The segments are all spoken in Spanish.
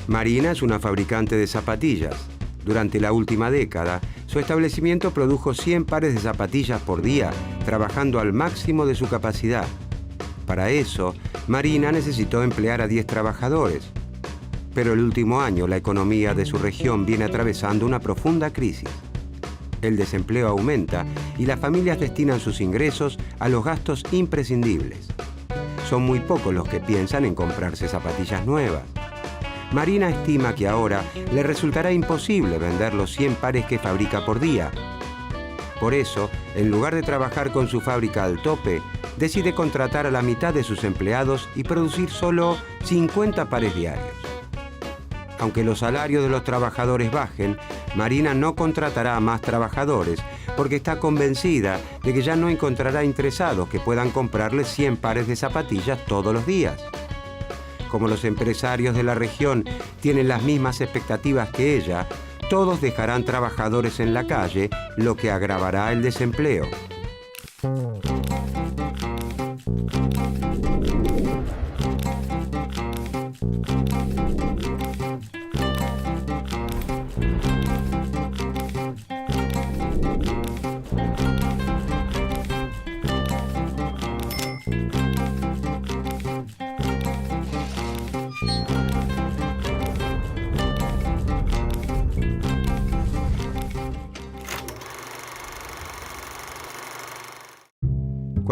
Marina es una fabricante de zapatillas. Durante la última década, su establecimiento produjo 100 pares de zapatillas por día, trabajando al máximo de su capacidad. Para eso, Marina necesitó emplear a 10 trabajadores. Pero el último año, la economía de su región viene atravesando una profunda crisis. El desempleo aumenta y las familias destinan sus ingresos a los gastos imprescindibles. Son muy pocos los que piensan en comprarse zapatillas nuevas. Marina estima que ahora le resultará imposible vender los 100 pares que fabrica por día. Por eso, en lugar de trabajar con su fábrica al tope, decide contratar a la mitad de sus empleados y producir solo 50 pares diarios. Aunque los salarios de los trabajadores bajen, Marina no contratará a más trabajadores porque está convencida de que ya no encontrará interesados que puedan comprarle 100 pares de zapatillas todos los días. Como los empresarios de la región tienen las mismas expectativas que ella, todos dejarán trabajadores en la calle, lo que agravará el desempleo.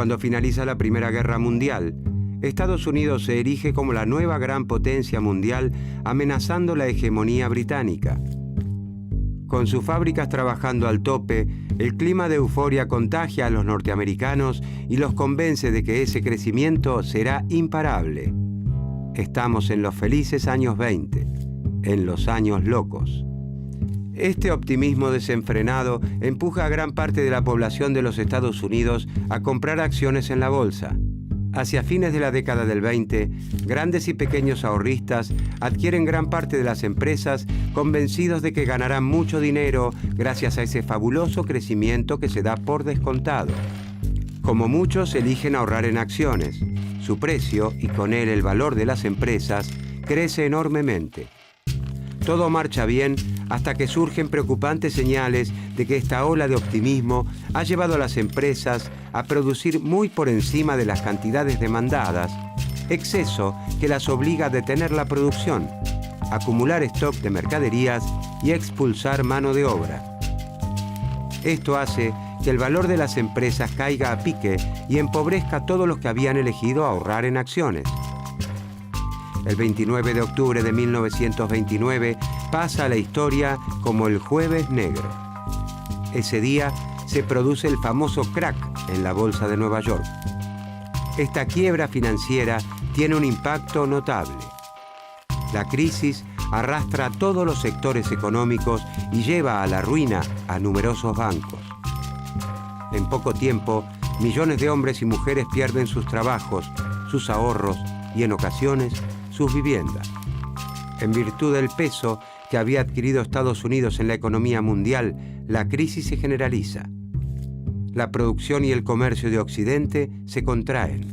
Cuando finaliza la Primera Guerra Mundial, Estados Unidos se erige como la nueva gran potencia mundial, amenazando la hegemonía británica. Con sus fábricas trabajando al tope, el clima de euforia contagia a los norteamericanos y los convence de que ese crecimiento será imparable. Estamos en los felices años 20, en los años locos. Este optimismo desenfrenado empuja a gran parte de la población de los Estados Unidos a comprar acciones en la bolsa. Hacia fines de la década del 20, grandes y pequeños ahorristas adquieren gran parte de las empresas convencidos de que ganarán mucho dinero gracias a ese fabuloso crecimiento que se da por descontado. Como muchos eligen ahorrar en acciones, su precio y con él el valor de las empresas crece enormemente. Todo marcha bien hasta que surgen preocupantes señales de que esta ola de optimismo ha llevado a las empresas a producir muy por encima de las cantidades demandadas, exceso que las obliga a detener la producción, acumular stock de mercaderías y expulsar mano de obra. Esto hace que el valor de las empresas caiga a pique y empobrezca a todos los que habían elegido ahorrar en acciones. El 29 de octubre de 1929 pasa a la historia como el Jueves Negro. Ese día se produce el famoso crack en la Bolsa de Nueva York. Esta quiebra financiera tiene un impacto notable. La crisis arrastra a todos los sectores económicos y lleva a la ruina a numerosos bancos. En poco tiempo, millones de hombres y mujeres pierden sus trabajos, sus ahorros y, en ocasiones, sus viviendas. En virtud del peso que había adquirido Estados Unidos en la economía mundial, la crisis se generaliza. La producción y el comercio de Occidente se contraen.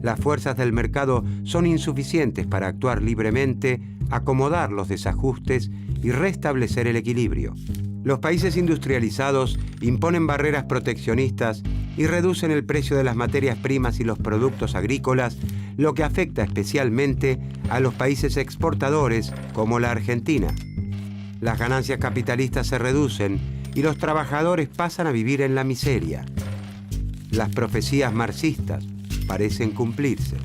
Las fuerzas del mercado son insuficientes para actuar libremente, acomodar los desajustes y restablecer el equilibrio. Los países industrializados imponen barreras proteccionistas y reducen el precio de las materias primas y los productos agrícolas, lo que afecta especialmente a los países exportadores como la Argentina. Las ganancias capitalistas se reducen y los trabajadores pasan a vivir en la miseria. Las profecías marxistas parecen cumplirse.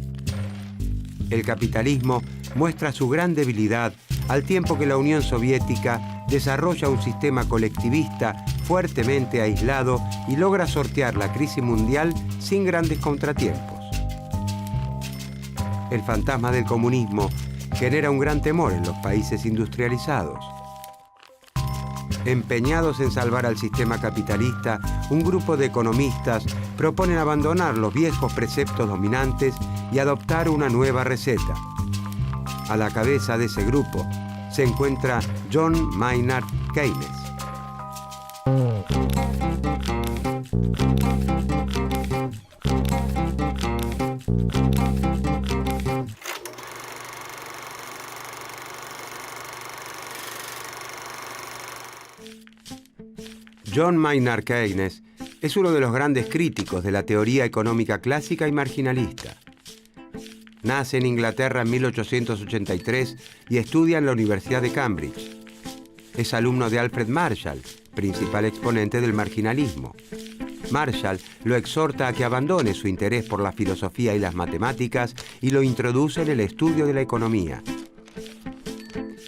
El capitalismo muestra su gran debilidad al tiempo que la Unión Soviética desarrolla un sistema colectivista fuertemente aislado y logra sortear la crisis mundial sin grandes contratiempos. El fantasma del comunismo genera un gran temor en los países industrializados. Empeñados en salvar al sistema capitalista, un grupo de economistas proponen abandonar los viejos preceptos dominantes y adoptar una nueva receta. A la cabeza de ese grupo se encuentra John Maynard Keynes. John Maynard Keynes es uno de los grandes críticos de la teoría económica clásica y marginalista. Nace en Inglaterra en 1883 y estudia en la Universidad de Cambridge. Es alumno de Alfred Marshall, principal exponente del marginalismo. Marshall lo exhorta a que abandone su interés por la filosofía y las matemáticas y lo introduce en el estudio de la economía.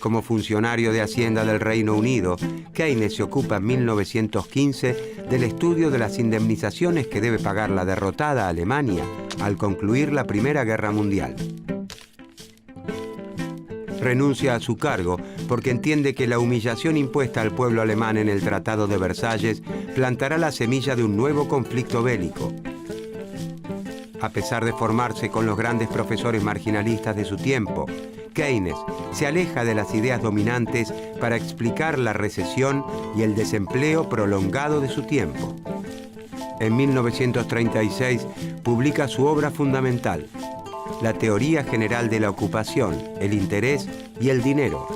Como funcionario de Hacienda del Reino Unido, Keynes se ocupa en 1915 del estudio de las indemnizaciones que debe pagar la derrotada Alemania al concluir la Primera Guerra Mundial. Renuncia a su cargo porque entiende que la humillación impuesta al pueblo alemán en el Tratado de Versalles plantará la semilla de un nuevo conflicto bélico. A pesar de formarse con los grandes profesores marginalistas de su tiempo, Keynes se aleja de las ideas dominantes para explicar la recesión y el desempleo prolongado de su tiempo. En 1936 publica su obra fundamental, La teoría general de la ocupación, el interés y el dinero,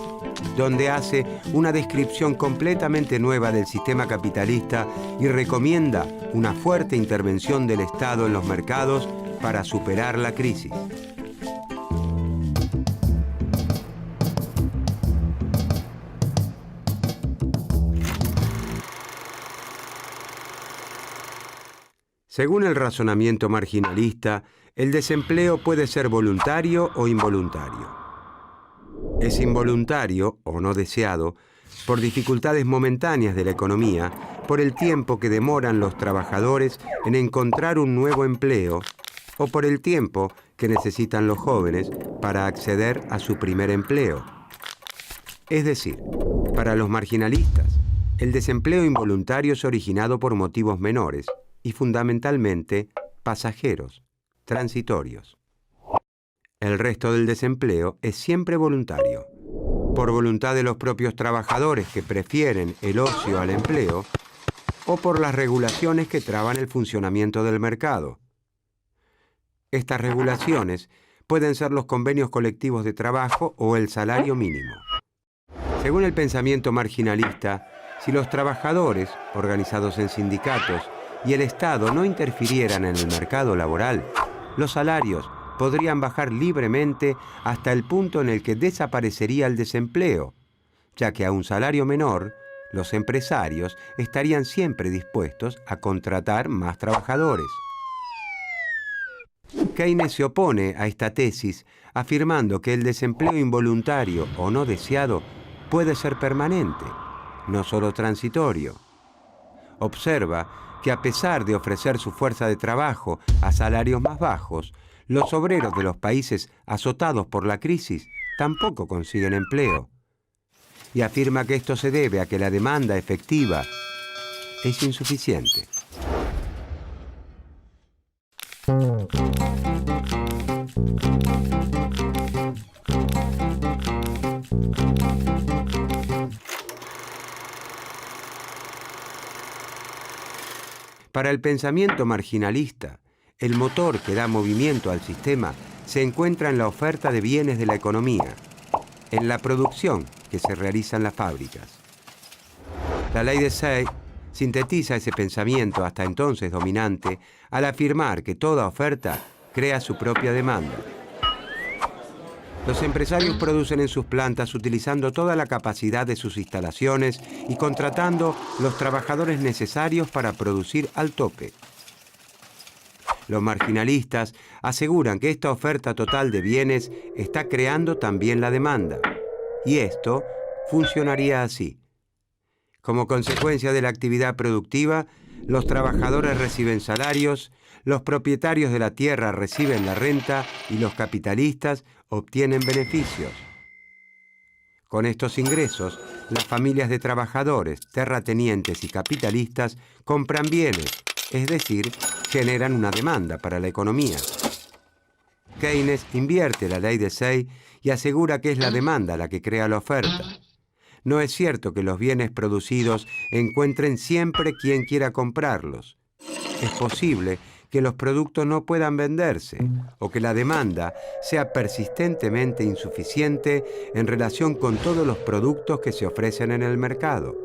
donde hace una descripción completamente nueva del sistema capitalista y recomienda una fuerte intervención del Estado en los mercados para superar la crisis. Según el razonamiento marginalista, el desempleo puede ser voluntario o involuntario. Es involuntario o no deseado por dificultades momentáneas de la economía, por el tiempo que demoran los trabajadores en encontrar un nuevo empleo o por el tiempo que necesitan los jóvenes para acceder a su primer empleo. Es decir, para los marginalistas, el desempleo involuntario es originado por motivos menores y fundamentalmente pasajeros, transitorios. El resto del desempleo es siempre voluntario, por voluntad de los propios trabajadores que prefieren el ocio al empleo o por las regulaciones que traban el funcionamiento del mercado. Estas regulaciones pueden ser los convenios colectivos de trabajo o el salario mínimo. Según el pensamiento marginalista, si los trabajadores, organizados en sindicatos, y el Estado no interfirieran en el mercado laboral, los salarios podrían bajar libremente hasta el punto en el que desaparecería el desempleo, ya que a un salario menor, los empresarios estarían siempre dispuestos a contratar más trabajadores. Keynes se opone a esta tesis, afirmando que el desempleo involuntario o no deseado puede ser permanente, no solo transitorio. Observa que a pesar de ofrecer su fuerza de trabajo a salarios más bajos, los obreros de los países azotados por la crisis tampoco consiguen empleo. Y afirma que esto se debe a que la demanda efectiva es insuficiente. Para el pensamiento marginalista, el motor que da movimiento al sistema se encuentra en la oferta de bienes de la economía, en la producción que se realiza en las fábricas. La ley de Say sintetiza ese pensamiento hasta entonces dominante al afirmar que toda oferta crea su propia demanda. Los empresarios producen en sus plantas utilizando toda la capacidad de sus instalaciones y contratando los trabajadores necesarios para producir al tope. Los marginalistas aseguran que esta oferta total de bienes está creando también la demanda. Y esto funcionaría así. Como consecuencia de la actividad productiva, los trabajadores reciben salarios, los propietarios de la tierra reciben la renta y los capitalistas obtienen beneficios. Con estos ingresos, las familias de trabajadores, terratenientes y capitalistas compran bienes, es decir, generan una demanda para la economía. Keynes invierte la ley de Say y asegura que es la demanda la que crea la oferta. No es cierto que los bienes producidos encuentren siempre quien quiera comprarlos. Es posible que los productos no puedan venderse o que la demanda sea persistentemente insuficiente en relación con todos los productos que se ofrecen en el mercado.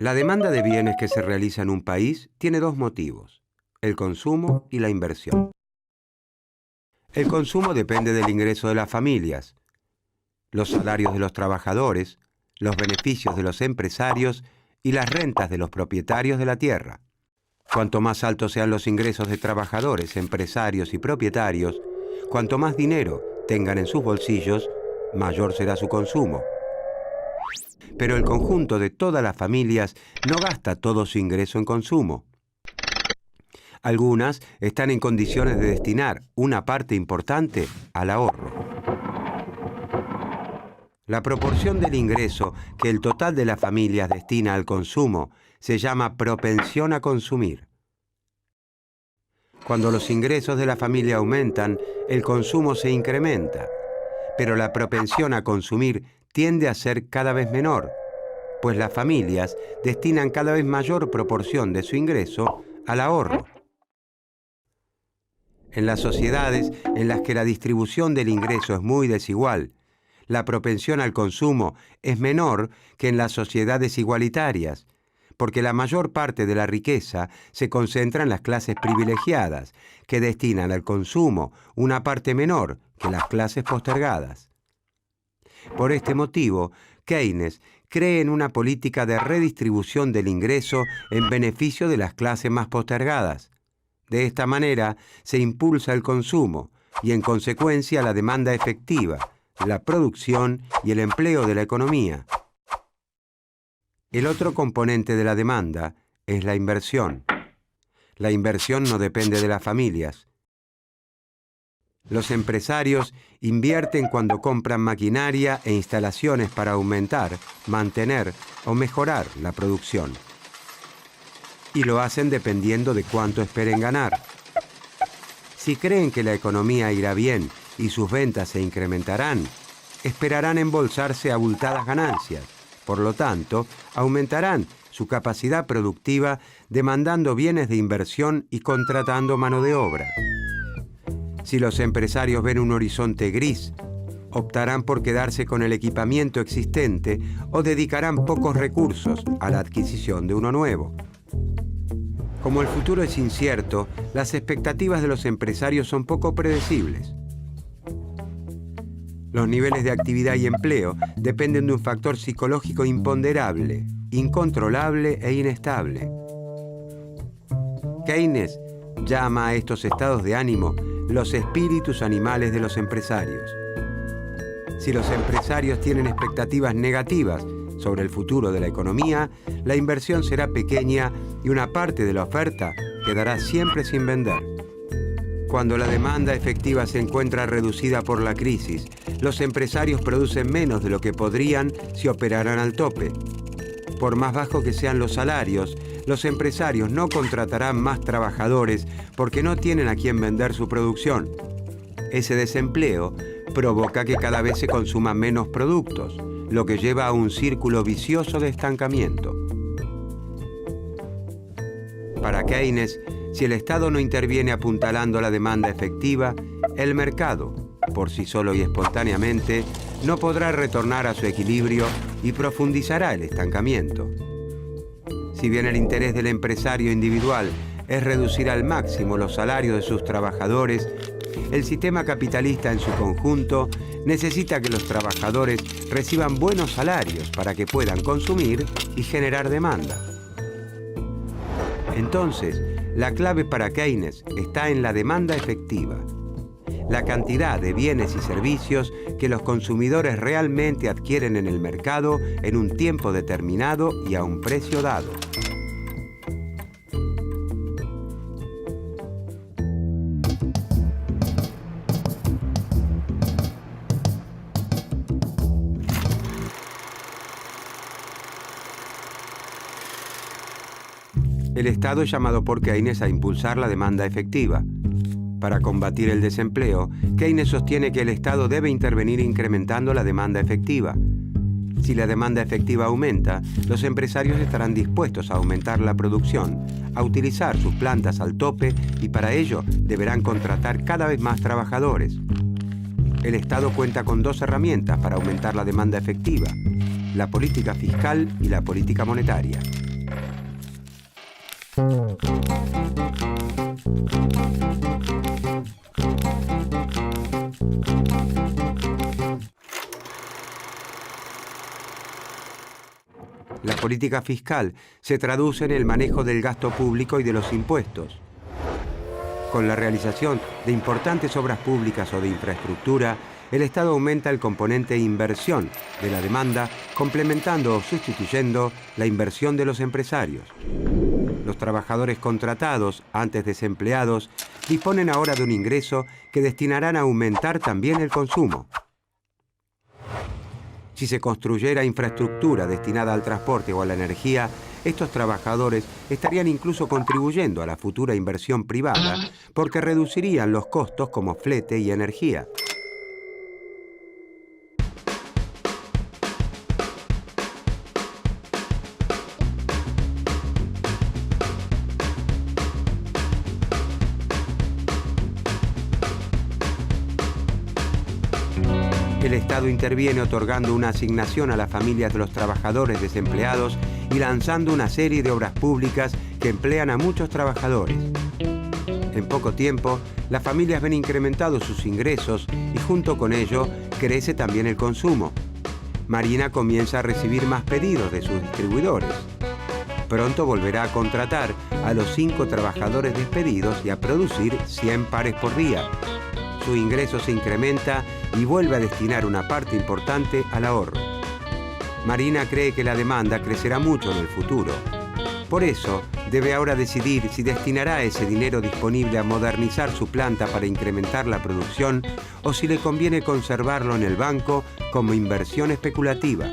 La demanda de bienes que se realiza en un país tiene dos motivos: el consumo y la inversión. El consumo depende del ingreso de las familias, los salarios de los trabajadores, los beneficios de los empresarios y las rentas de los propietarios de la tierra. Cuanto más altos sean los ingresos de trabajadores, empresarios y propietarios, cuanto más dinero tengan en sus bolsillos, mayor será su consumo. Pero el conjunto de todas las familias no gasta todo su ingreso en consumo. Algunas están en condiciones de destinar una parte importante al ahorro. La proporción del ingreso que el total de las familias destina al consumo se llama propensión a consumir. Cuando los ingresos de la familia aumentan, el consumo se incrementa, pero la propensión a consumir tiende a ser cada vez menor, pues las familias destinan cada vez mayor proporción de su ingreso al ahorro. En las sociedades en las que la distribución del ingreso es muy desigual, la propensión al consumo es menor que en las sociedades igualitarias, porque la mayor parte de la riqueza se concentra en las clases privilegiadas, que destinan al consumo una parte menor que las clases postergadas. Por este motivo, Keynes cree en una política de redistribución del ingreso en beneficio de las clases más postergadas. De esta manera se impulsa el consumo y, en consecuencia, la demanda efectiva, la producción y el empleo de la economía. El otro componente de la demanda es la inversión. La inversión no depende de las familias. Los empresarios invierten cuando compran maquinaria e instalaciones para aumentar, mantener o mejorar la producción. Y lo hacen dependiendo de cuánto esperen ganar. Si creen que la economía irá bien y sus ventas se incrementarán, esperarán embolsarse abultadas ganancias. Por lo tanto, aumentarán su capacidad productiva demandando bienes de inversión y contratando mano de obra. Si los empresarios ven un horizonte gris, optarán por quedarse con el equipamiento existente o dedicarán pocos recursos a la adquisición de uno nuevo. Como el futuro es incierto, las expectativas de los empresarios son poco predecibles. Los niveles de actividad y empleo dependen de un factor psicológico imponderable, incontrolable e inestable. Keynes llama a estos estados de ánimo los espíritus animales de los empresarios. Si los empresarios tienen expectativas negativas sobre el futuro de la economía, la inversión será pequeña y una parte de la oferta quedará siempre sin vender. Cuando la demanda efectiva se encuentra reducida por la crisis, los empresarios producen menos de lo que podrían si operaran al tope. Por más bajos que sean los salarios, los empresarios no contratarán más trabajadores porque no tienen a quién vender su producción. Ese desempleo provoca que cada vez se consuman menos productos, lo que lleva a un círculo vicioso de estancamiento. Para Keynes, si el Estado no interviene apuntalando la demanda efectiva, el mercado, por sí solo y espontáneamente, no podrá retornar a su equilibrio y profundizará el estancamiento. Si bien el interés del empresario individual es reducir al máximo los salarios de sus trabajadores, el sistema capitalista en su conjunto necesita que los trabajadores reciban buenos salarios para que puedan consumir y generar demanda. Entonces, la clave para Keynes está en la demanda efectiva, la cantidad de bienes y servicios que los consumidores realmente adquieren en el mercado en un tiempo determinado y a un precio dado. El Estado es llamado por Keynes a impulsar la demanda efectiva. Para combatir el desempleo, Keynes sostiene que el Estado debe intervenir incrementando la demanda efectiva. Si la demanda efectiva aumenta, los empresarios estarán dispuestos a aumentar la producción, a utilizar sus plantas al tope y para ello deberán contratar cada vez más trabajadores. El Estado cuenta con dos herramientas para aumentar la demanda efectiva: la política fiscal y la política monetaria. La política fiscal se traduce en el manejo del gasto público y de los impuestos. Con la realización de importantes obras públicas o de infraestructura, el Estado aumenta el componente inversión de la demanda, complementando o sustituyendo la inversión de los empresarios. Los trabajadores contratados, antes desempleados, disponen ahora de un ingreso que destinarán a aumentar también el consumo. Si se construyera infraestructura destinada al transporte o a la energía, estos trabajadores estarían incluso contribuyendo a la futura inversión privada porque reducirían los costos como flete y energía. El Estado interviene otorgando una asignación a las familias de los trabajadores desempleados y lanzando una serie de obras públicas que emplean a muchos trabajadores. En poco tiempo, las familias ven incrementados sus ingresos y junto con ello crece también el consumo. Marina comienza a recibir más pedidos de sus distribuidores. Pronto volverá a contratar a los 5 trabajadores despedidos y a producir 100 pares por día. Su ingreso se incrementa y vuelve a destinar una parte importante al ahorro. Marina cree que la demanda crecerá mucho en el futuro. Por eso, debe ahora decidir si destinará ese dinero disponible a modernizar su planta para incrementar la producción o si le conviene conservarlo en el banco como inversión especulativa.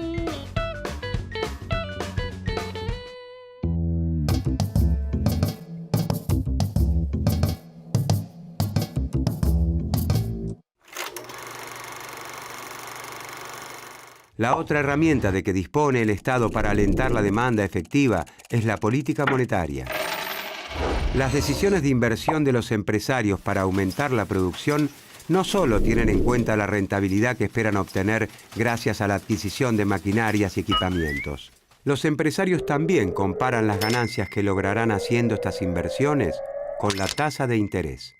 La otra herramienta de que dispone el Estado para alentar la demanda efectiva es la política monetaria. Las decisiones de inversión de los empresarios para aumentar la producción no solo tienen en cuenta la rentabilidad que esperan obtener gracias a la adquisición de maquinarias y equipamientos. Los empresarios también comparan las ganancias que lograrán haciendo estas inversiones con la tasa de interés.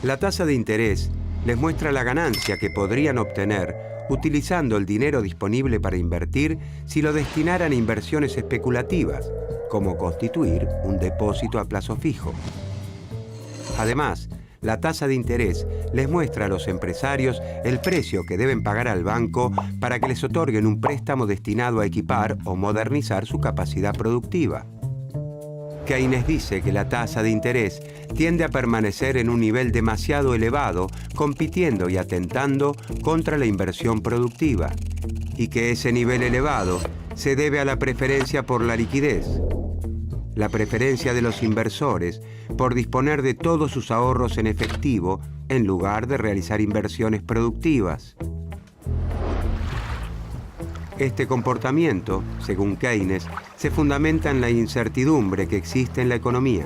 La tasa de interés les muestra la ganancia que podrían obtener utilizando el dinero disponible para invertir si lo destinaran a inversiones especulativas, como constituir un depósito a plazo fijo. Además, la tasa de interés les muestra a los empresarios el precio que deben pagar al banco para que les otorguen un préstamo destinado a equipar o modernizar su capacidad productiva. Keynes dice que la tasa de interés tiende a permanecer en un nivel demasiado elevado, compitiendo y atentando contra la inversión productiva, y que ese nivel elevado se debe a la preferencia por la liquidez, la preferencia de los inversores por disponer de todos sus ahorros en efectivo en lugar de realizar inversiones productivas. Este comportamiento, según Keynes, se fundamenta en la incertidumbre que existe en la economía.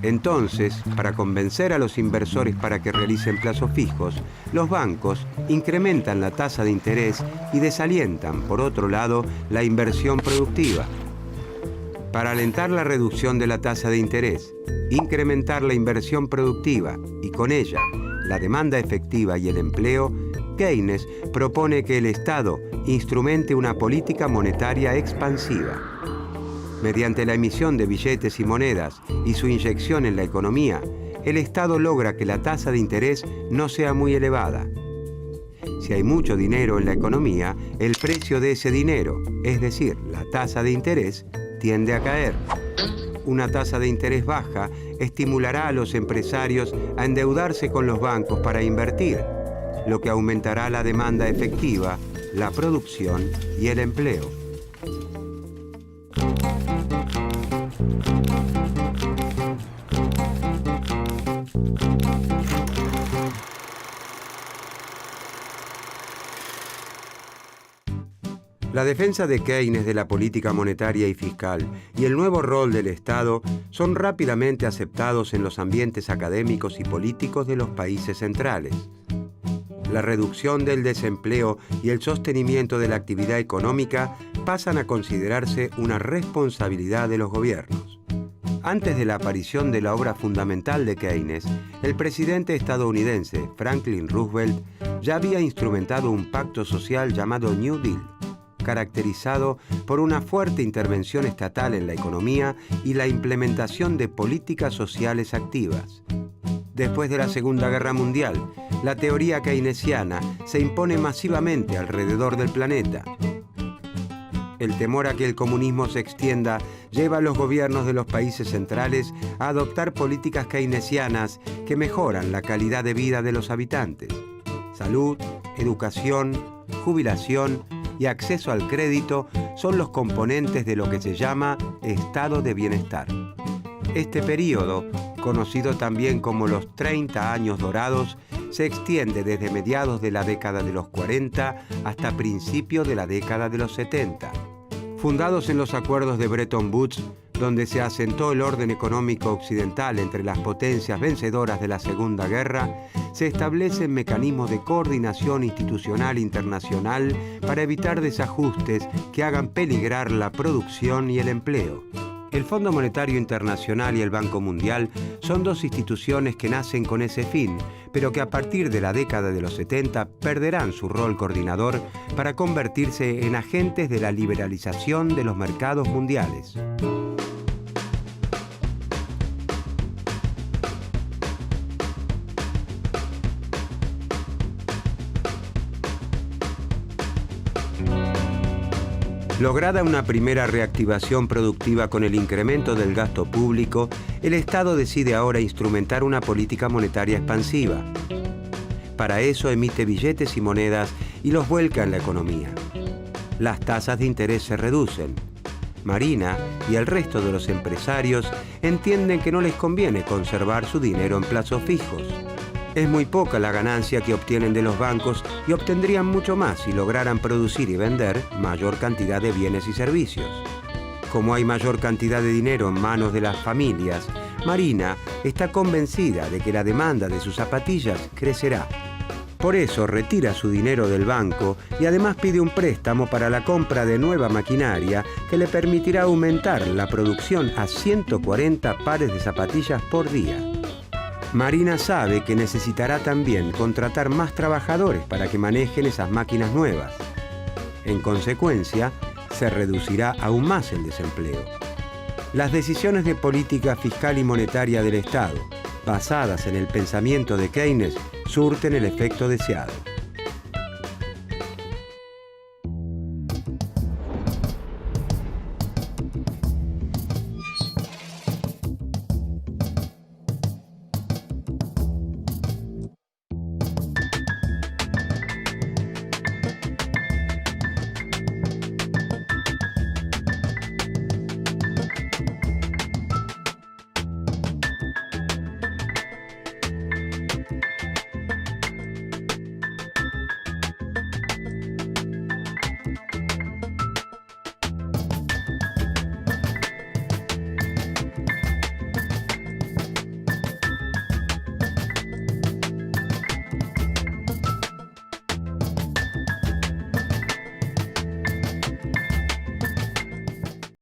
Entonces, para convencer a los inversores para que realicen plazos fijos, los bancos incrementan la tasa de interés y desalientan, por otro lado, la inversión productiva. Para alentar la reducción de la tasa de interés, incrementar la inversión productiva y con ella la demanda efectiva y el empleo, Keynes propone que el Estado instrumente una política monetaria expansiva. Mediante la emisión de billetes y monedas y su inyección en la economía, el Estado logra que la tasa de interés no sea muy elevada. Si hay mucho dinero en la economía, el precio de ese dinero, es decir, la tasa de interés, tiende a caer. Una tasa de interés baja estimulará a los empresarios a endeudarse con los bancos para invertir, lo que aumentará la demanda efectiva, la producción y el empleo. La defensa de Keynes de la política monetaria y fiscal y el nuevo rol del Estado son rápidamente aceptados en los ambientes académicos y políticos de los países centrales. la reducción del desempleo y el sostenimiento de la actividad económica pasan a considerarse una responsabilidad de los gobiernos. Antes de la aparición de la obra fundamental de Keynes, el presidente estadounidense Franklin Roosevelt ya había instrumentado un pacto social llamado New Deal, caracterizado por una fuerte intervención estatal en la economía y la implementación de políticas sociales activas. Después de la Segunda Guerra Mundial, la teoría keynesiana se impone masivamente alrededor del planeta. El temor a que el comunismo se extienda lleva a los gobiernos de los países centrales a adoptar políticas keynesianas que mejoran la calidad de vida de los habitantes. Salud, educación, jubilación y acceso al crédito son los componentes de lo que se llama estado de bienestar. Este período, conocido también como los 30 años dorados, se extiende desde mediados de la década de los 40 hasta principios de la década de los 70. Fundados en los acuerdos de Bretton Woods, donde se asentó el orden económico occidental entre las potencias vencedoras de la Segunda Guerra, se establecen mecanismos de coordinación institucional internacional para evitar desajustes que hagan peligrar la producción y el empleo. El Fondo Monetario Internacional y el Banco Mundial son dos instituciones que nacen con ese fin, pero que a partir de la década de los 70 perderán su rol coordinador para convertirse en agentes de la liberalización de los mercados mundiales. Lograda una primera reactivación productiva con el incremento del gasto público, el Estado decide ahora instrumentar una política monetaria expansiva. Para eso emite billetes y monedas y los vuelca en la economía. Las tasas de interés se reducen. Marina y el resto de los empresarios entienden que no les conviene conservar su dinero en plazos fijos. Es muy poca la ganancia que obtienen de los bancos y obtendrían mucho más si lograran producir y vender mayor cantidad de bienes y servicios. Como hay mayor cantidad de dinero en manos de las familias, Marina está convencida de que la demanda de sus zapatillas crecerá. Por eso retira su dinero del banco y además pide un préstamo para la compra de nueva maquinaria que le permitirá aumentar la producción a 140 pares de zapatillas por día. Marina sabe que necesitará también contratar más trabajadores para que manejen esas máquinas nuevas. En consecuencia, se reducirá aún más el desempleo. Las decisiones de política fiscal y monetaria del Estado, basadas en el pensamiento de Keynes, surten el efecto deseado.